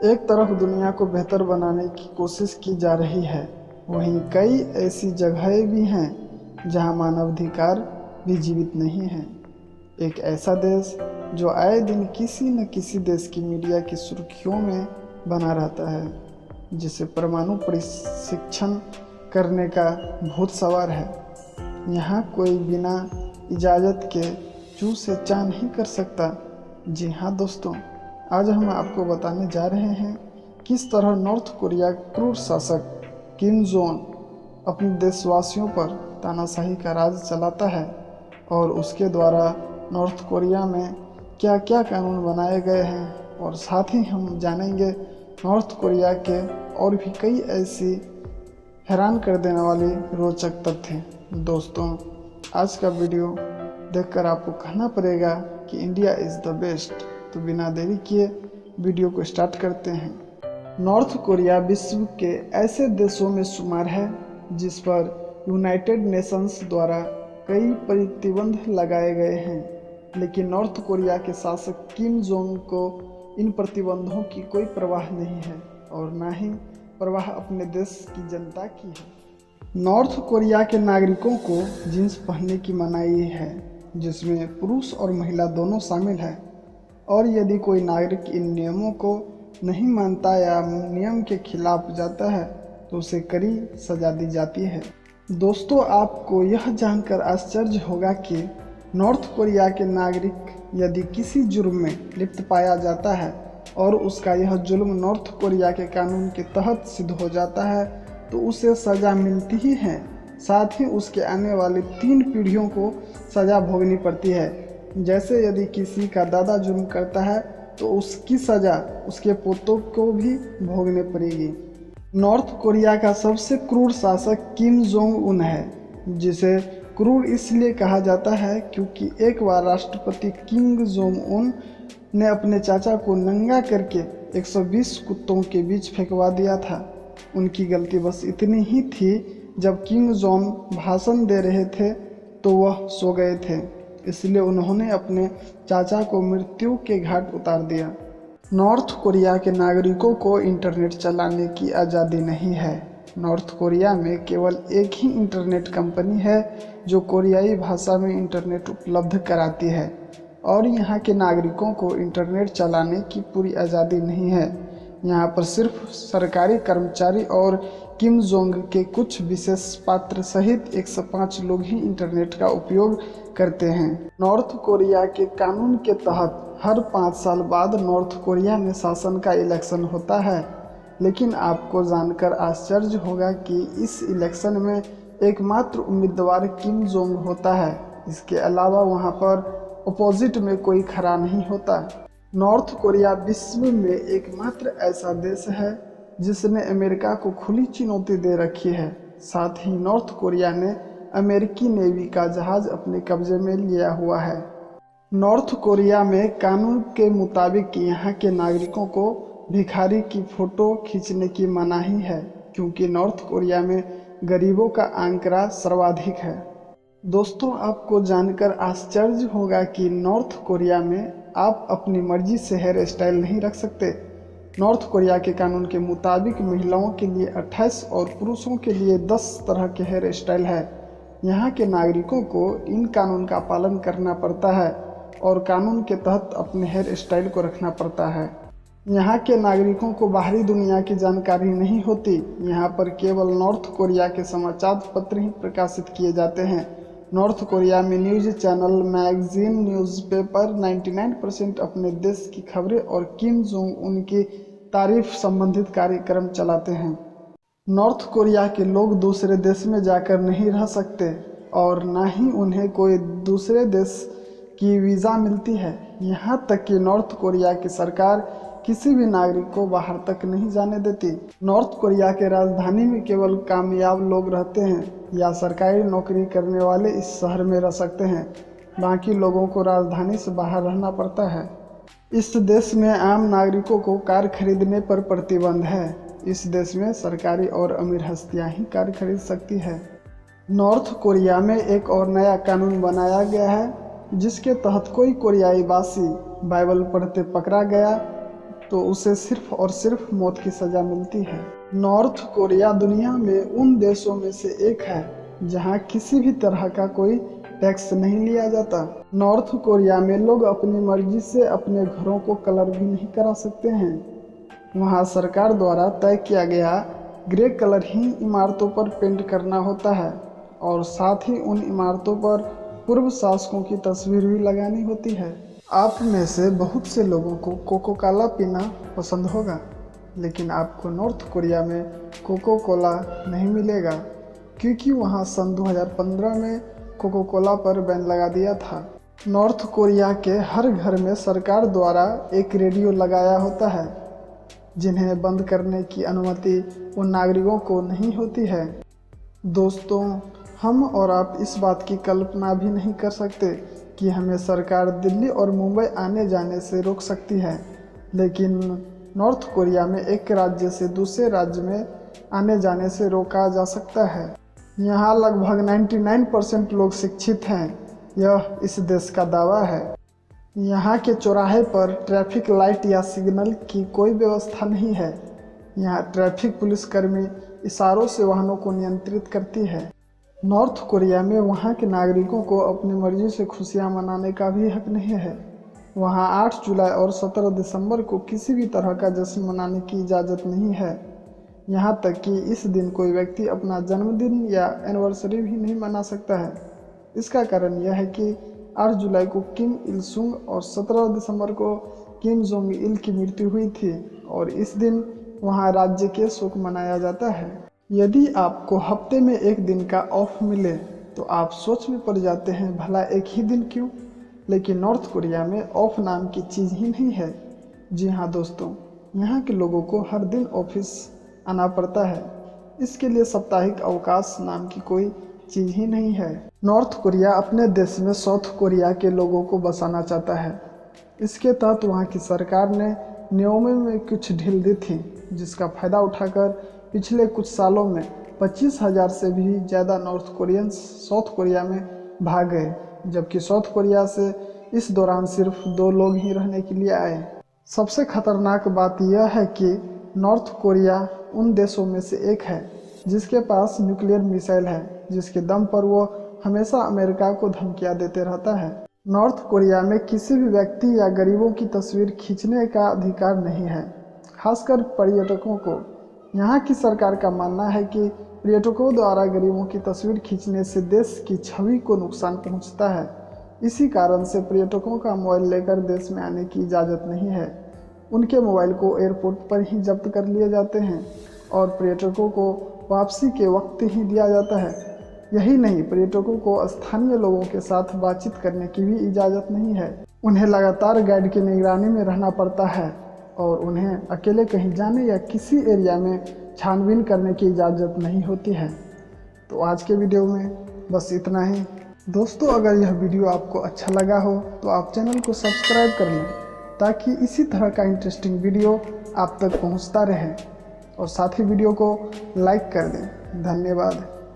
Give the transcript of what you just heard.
एक तरफ दुनिया को बेहतर बनाने की कोशिश की जा रही है, वहीं कई ऐसी जगहें भी हैं जहां मानवाधिकार भी जीवित नहीं हैं। एक ऐसा देश जो आए दिन किसी न किसी देश की मीडिया की सुर्खियों में बना रहता है, जिसे परमाणु प्रशिक्षण करने का भूत सवार है। यहाँ कोई बिना इजाज़त के चू से चा नहीं कर सकता। जी हाँ दोस्तों, आज हम आपको बताने जा रहे हैं किस तरह नॉर्थ कोरिया क्रूर शासक किम जोंग अपने देशवासियों पर तानाशाही का राज चलाता है और उसके द्वारा नॉर्थ कोरिया में क्या क्या कानून बनाए गए हैं, और साथ ही हम जानेंगे नॉर्थ कोरिया के और भी कई ऐसी हैरान कर देने वाली रोचक तथ्य। दोस्तों, आज का वीडियो देखकर आपको कहना पड़ेगा कि इंडिया इज़ द बेस्ट। तो बिना देरी किए वीडियो को स्टार्ट करते हैं। नॉर्थ कोरिया विश्व के ऐसे देशों में शुमार है जिस पर यूनाइटेड नेशंस द्वारा कई प्रतिबंध लगाए गए हैं, लेकिन नॉर्थ कोरिया के शासक किम जोंग को इन प्रतिबंधों की कोई परवाह नहीं है और न ही परवाह अपने देश की जनता की है। नॉर्थ कोरिया के नागरिकों को जींस पहनने की मनाही है, जिसमें पुरुष और महिला दोनों शामिल हैं, और यदि कोई नागरिक इन नियमों को नहीं मानता या नियम के खिलाफ जाता है तो उसे कड़ी सजा दी जाती है। दोस्तों, आपको यह जानकर आश्चर्य होगा कि नॉर्थ कोरिया के नागरिक यदि किसी जुर्म में लिप्त पाया जाता है और उसका यह जुल्म नॉर्थ कोरिया के कानून के तहत सिद्ध हो जाता है तो उसे सज़ा मिलती ही है, साथ ही उसके आने वाली 3 पीढ़ियों को सज़ा भोगनी पड़ती है। जैसे यदि किसी का दादा जुर्म करता है तो उसकी सज़ा उसके पोतों को भी भोगनी पड़ेगी। नॉर्थ कोरिया का सबसे क्रूर शासक किम जोंग उन है, जिसे क्रूर इसलिए कहा जाता है क्योंकि एक बार राष्ट्रपति किम जोंग उन ने अपने चाचा को नंगा करके 120 कुत्तों के बीच फेंकवा दिया था। उनकी गलती बस इतनी ही थी, जब किम जोंग भाषण दे रहे थे तो वह सो गए थे, इसलिए उन्होंने अपने चाचा को मृत्यु के घाट उतार दिया। नॉर्थ कोरिया के नागरिकों को इंटरनेट चलाने की आज़ादी नहीं है। नॉर्थ कोरिया में केवल एक ही इंटरनेट कंपनी है जो कोरियाई भाषा में इंटरनेट उपलब्ध कराती है, और यहाँ के नागरिकों को इंटरनेट चलाने की पूरी आज़ादी नहीं है। यहाँ पर सिर्फ सरकारी कर्मचारी और किम जोंग के कुछ विशेष पात्र सहित 105 लोग ही इंटरनेट का उपयोग करते हैं। नॉर्थ कोरिया के कानून के तहत हर 5 साल बाद नॉर्थ कोरिया में शासन का इलेक्शन होता है, लेकिन आपको जानकर आश्चर्य होगा कि इस इलेक्शन में एकमात्र उम्मीदवार किम जोंग होता है। इसके अलावा वहाँ पर अपोजिट में कोई खड़ा नहीं होता। नॉर्थ कोरिया विश्व में एकमात्र ऐसा देश है जिसने अमेरिका को खुली चुनौती दे रखी है। साथ ही नॉर्थ कोरिया ने अमेरिकी नेवी का जहाज अपने कब्जे में लिया हुआ है। नॉर्थ कोरिया में कानून के मुताबिक यहाँ के नागरिकों को भिखारी की फ़ोटो खींचने की मनाही है, क्योंकि नॉर्थ कोरिया में गरीबों का आंकड़ा सर्वाधिक है। दोस्तों, आपको जानकर आश्चर्य होगा कि नॉर्थ कोरिया में आप अपनी मर्जी से हेयर स्टाइल नहीं रख सकते। नॉर्थ कोरिया के कानून के मुताबिक महिलाओं के लिए 28 और पुरुषों के लिए 10 तरह के हेयर स्टाइल है। यहाँ के नागरिकों को इन कानून का पालन करना पड़ता है और कानून के तहत अपने हेयर स्टाइल को रखना पड़ता है। यहाँ के नागरिकों को बाहरी दुनिया की जानकारी नहीं होती। यहाँ पर केवल नॉर्थ कोरिया के समाचार पत्र ही प्रकाशित किए जाते हैं। नॉर्थ कोरिया में न्यूज़ चैनल, मैगजीन, न्यूज़पेपर 99% अपने देश की खबरें और किम जोंग उन की तारीफ संबंधित कार्यक्रम चलाते हैं। नॉर्थ कोरिया के लोग दूसरे देश में जाकर नहीं रह सकते और ना ही उन्हें कोई दूसरे देश की वीज़ा मिलती है। यहाँ तक कि नॉर्थ कोरिया की सरकार किसी भी नागरिक को बाहर तक नहीं जाने देती। नॉर्थ कोरिया के राजधानी में केवल कामयाब लोग रहते हैं या सरकारी नौकरी करने वाले इस शहर में रह सकते हैं, बाकी लोगों को राजधानी से बाहर रहना पड़ता है। इस देश में आम नागरिकों को कार खरीदने पर प्रतिबंध है। इस देश में सरकारी और अमीर हस्तियां ही कार खरीद सकती है। नॉर्थ कोरिया में एक और नया कानून बनाया गया है जिसके तहत कोई कोरियाई वासी बाइबल पढ़ते पकड़ा गया तो उसे सिर्फ और सिर्फ मौत की सज़ा मिलती है। नॉर्थ कोरिया दुनिया में उन देशों में से एक है जहां किसी भी तरह का कोई टैक्स नहीं लिया जाता। नॉर्थ कोरिया में लोग अपनी मर्जी से अपने घरों को कलर भी नहीं करा सकते हैं। वहां सरकार द्वारा तय किया गया ग्रे कलर ही इमारतों पर पेंट करना होता है और साथ ही उन इमारतों पर पूर्व शासकों की तस्वीर भी लगानी होती है। आप में से बहुत से लोगों को कोको कोला पीना पसंद होगा, लेकिन आपको नॉर्थ कोरिया में कोको कोला नहीं मिलेगा, क्योंकि वहां सन 2015 में कोको कोला पर बैन लगा दिया था। नॉर्थ कोरिया के हर घर में सरकार द्वारा एक रेडियो लगाया होता है, जिन्हें बंद करने की अनुमति उन नागरिकों को नहीं होती है। दोस्तों, हम और आप इस बात की कल्पना भी नहीं कर सकते कि हमें सरकार दिल्ली और मुंबई आने जाने से रोक सकती है, लेकिन नॉर्थ कोरिया में एक राज्य से दूसरे राज्य में आने जाने से रोका जा सकता है। यहाँ लगभग 99% लोग शिक्षित हैं, यह इस देश का दावा है। यहाँ के चौराहे पर ट्रैफिक लाइट या सिग्नल की कोई व्यवस्था नहीं है। यहाँ ट्रैफिक पुलिसकर्मी इशारों से वाहनों को नियंत्रित करती है। नॉर्थ कोरिया में वहाँ के नागरिकों को अपनी मर्जी से खुशियाँ मनाने का भी हक नहीं है। वहाँ 8 जुलाई और 17 दिसंबर को किसी भी तरह का जश्न मनाने की इजाज़त नहीं है। यहाँ तक कि इस दिन कोई व्यक्ति अपना जन्मदिन या एनिवर्सरी भी नहीं मना सकता है। इसका कारण यह है कि 8 जुलाई को किम इल सुंग और 17 दिसंबर को किम जोंग इल की मृत्यु हुई थी और इस दिन वहाँ राज्य के शोक मनाया जाता है। यदि आपको हफ्ते में एक दिन का ऑफ मिले तो आप सोच में पड़ जाते हैं, भला एक ही दिन क्यों? लेकिन नॉर्थ कोरिया में ऑफ नाम की चीज़ ही नहीं है। जी हाँ दोस्तों, यहाँ के लोगों को हर दिन ऑफिस आना पड़ता है। इसके लिए साप्ताहिक अवकाश नाम की कोई चीज़ ही नहीं है। नॉर्थ कोरिया अपने देश में साउथ कोरिया के लोगों को बसाना चाहता है। इसके तहत वहाँ की सरकार ने नियमों में कुछ ढील दी थी, जिसका फ़ायदा उठाकर पिछले कुछ सालों में 25,000 से भी ज़्यादा नॉर्थ कोरियंस साउथ कोरिया में भाग गए, जबकि साउथ कोरिया से इस दौरान सिर्फ 2 लोग ही रहने के लिए आए। सबसे खतरनाक बात यह है कि नॉर्थ कोरिया उन देशों में से एक है जिसके पास न्यूक्लियर मिसाइल है, जिसके दम पर वो हमेशा अमेरिका को धमकियां देते रहता है। नॉर्थ कोरिया में किसी भी व्यक्ति या गरीबों की तस्वीर खींचने का अधिकार नहीं है, खासकर पर्यटकों को। यहाँ की सरकार का मानना है कि पर्यटकों द्वारा गरीबों की तस्वीर खींचने से देश की छवि को नुकसान पहुँचता है। इसी कारण से पर्यटकों का मोबाइल लेकर देश में आने की इजाज़त नहीं है। उनके मोबाइल को एयरपोर्ट पर ही जब्त कर लिए जाते हैं और पर्यटकों को वापसी के वक्त ही दिया जाता है। यही नहीं, पर्यटकों को स्थानीय लोगों के साथ बातचीत करने की भी इजाज़त नहीं है। उन्हें लगातार गाइड की निगरानी में रहना पड़ता है और उन्हें अकेले कहीं जाने या किसी एरिया में छानबीन करने की इजाज़त नहीं होती है। तो आज के वीडियो में बस इतना ही। दोस्तों, अगर यह वीडियो आपको अच्छा लगा हो तो आप चैनल को सब्सक्राइब कर लें, ताकि इसी तरह का इंटरेस्टिंग वीडियो आप तक पहुंचता रहे, और साथ ही वीडियो को लाइक कर दें। धन्यवाद।